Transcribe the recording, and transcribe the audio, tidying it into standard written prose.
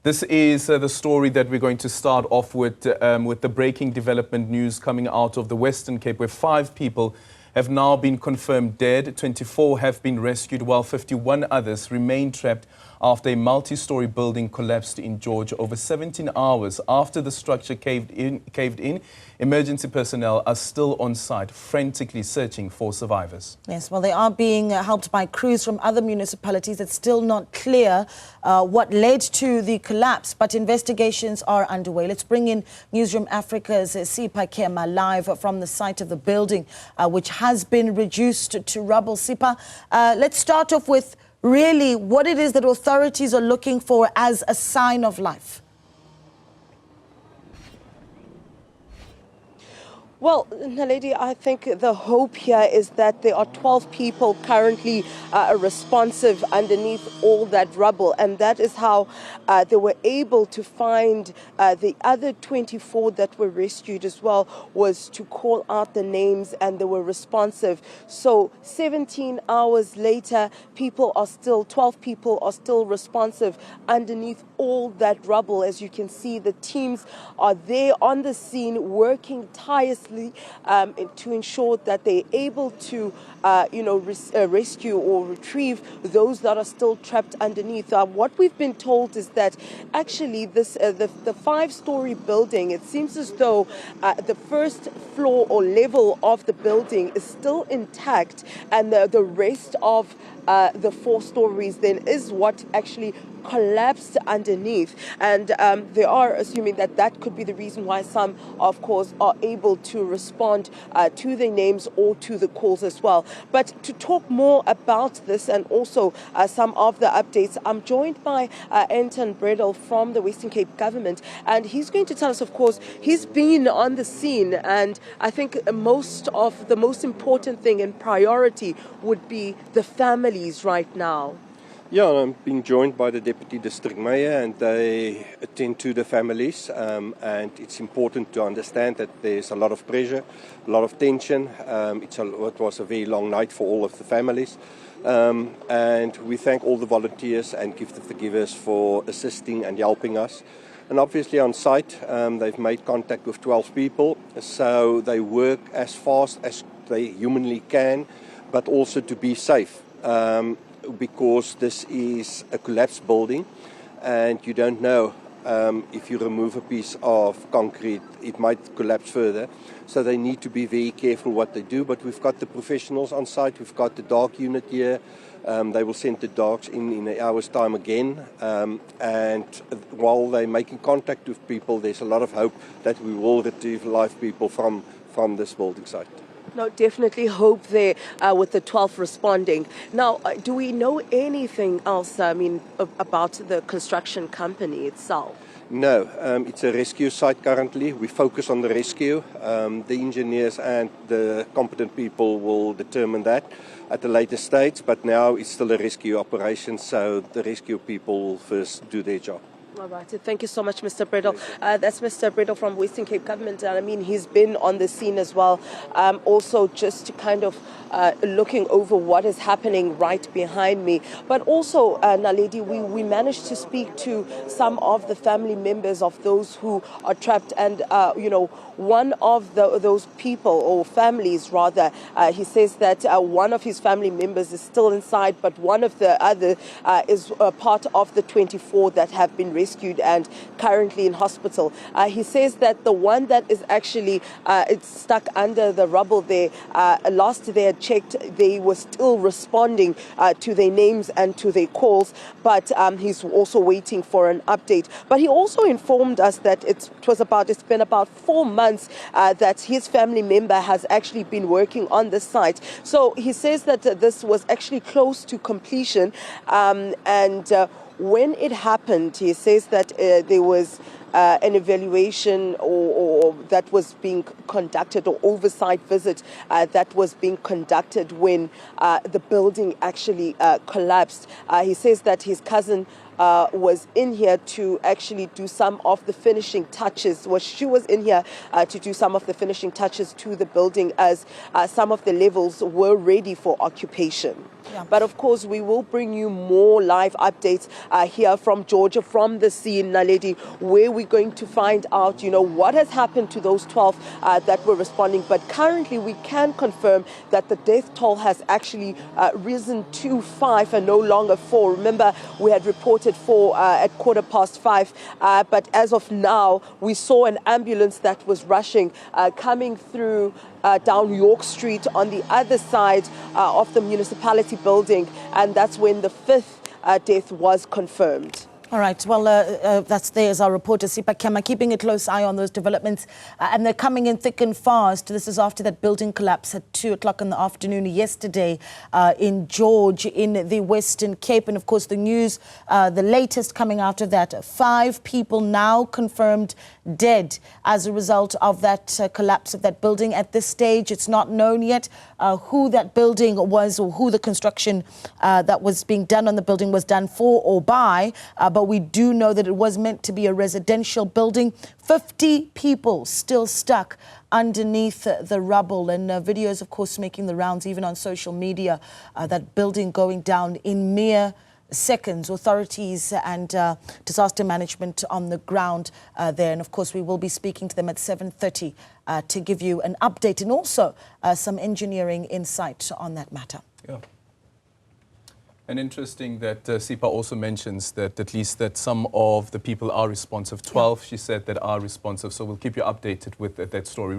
This is the story that we're going to start off with the breaking development news coming out of the Western Cape, where 5 people have now been confirmed dead. 24 have been rescued, while 51 others remain trapped after a multi-storey building collapsed in George over 17 hours after the structure caved in. Emergency personnel are still on site, frantically searching for survivors. Yes, well, they are being helped by crews from other municipalities. It's still not clear what led to the collapse, but investigations are underway. Let's bring in Newzroom Afrika's Sipha Kema live from the site of the building, which has been reduced to rubble. Sipha, let's start off with really what it is that authorities are looking for as a sign of life. Well, Naledi, I think the hope here is that there are 12 people currently responsive underneath all that rubble, and that is how they were able to find the other 24 that were rescued as well, was to call out the names, and they were responsive. So 17 hours later, 12 people are still responsive underneath all that rubble. As you can see, the teams are there on the scene working tirelessly to ensure that they're able to, rescue or retrieve those that are still trapped underneath. What we've been told is that actually this the 5-story building, it seems as though the first floor or level of the building is still intact, and the rest of the 4 stories then is what actually collapsed underneath, and they are assuming that that could be the reason why some, of course, are able to respond to the names or to the calls as well. But to talk more about this and also some of the updates, I'm joined by Anton Bredel from the Western Cape government, and he's going to tell us, of course, he's been on the scene, and I think the most important thing and priority would be the families right now. Yeah, I'm being joined by the Deputy District Mayor, and they attend to the families, and it's important to understand that there's a lot of pressure, a lot of tension. It was a very long night for all of the families, and we thank all the volunteers and gift of the givers for assisting and helping us. And obviously on site, they've made contact with 12 people, so they work as fast as they humanly can, but also to be safe. Because this is a collapsed building, and you don't know if you remove a piece of concrete, it might collapse further. So they need to be very careful what they do. But we've got the professionals on site. We've got the dark unit here. They will send the dogs in an hour's time again. And while they're making contact with people, there's a lot of hope that we will retrieve live people from this building site. No, definitely hope there with the 12 responding. Now, do we know anything else, about the construction company itself? No, it's a rescue site currently. We focus on the rescue. The engineers and the competent people will determine that at a later stage, but now it's still a rescue operation, so the rescue people will first do their job. All right. Thank you so much, Mr. Bredel. That's Mr. Bredel from Western Cape Government. And he's been on the scene as well, also just to kind of looking over what is happening right behind me. But also, Naledi, we managed to speak to some of the family members of those who are trapped. And, one of those people, or families rather, he says that one of his family members is still inside, but one of the other is part of the 24 that have been rescued and currently in hospital. He says that the one that is actually it's stuck under the rubble there, last they had checked, they were still responding to their names and to their calls, but he's also waiting for an update. But he also informed us that it's been about 4 months that his family member has actually been working on this site. So he says that this was actually close to completion, and when it happened, he says that there was an evaluation or that was being conducted, or oversight visit that was being conducted when the building actually collapsed. He says that his cousin was in here to actually do some of the finishing touches. She was in here to do some of the finishing touches to the building, as some of the levels were ready for occupation. Yeah. But of course, we will bring you more live updates here from Georgia, from the scene, Naledi, where we're going to find out, what has happened to those 12 that were responding. But currently, we can confirm that the death toll has actually risen to 5 and no longer 4. Remember, we had reported 4 at 5:15, but as of now, we saw an ambulance that was rushing, coming through down York Street on the other side of the municipality building, and that's when the 5th death was confirmed. All right. Well, there's our reporter, Sipha Kema, keeping a close eye on those developments. And they're coming in thick and fast. This is after that building collapse at 2 o'clock in the afternoon yesterday in George, in the Western Cape. And, of course, the news, the latest coming out of that, 5 people now confirmed dead as a result of that collapse of that building. At this stage, it's not known yet who that building was or who the construction that was being done on the building was done for or by. But we do know that it was meant to be a residential building. 50 people still stuck underneath the rubble, and videos, of course, making the rounds even on social media. That building going down in mere seconds. Authorities and disaster management on the ground there. And, of course, we will be speaking to them at 7:30 to give you an update and also some engineering insight on that matter. Yeah. And interesting that Sipha also mentions that at least that some of the people are responsive. 12, she said, that are responsive. So we'll keep you updated with that story.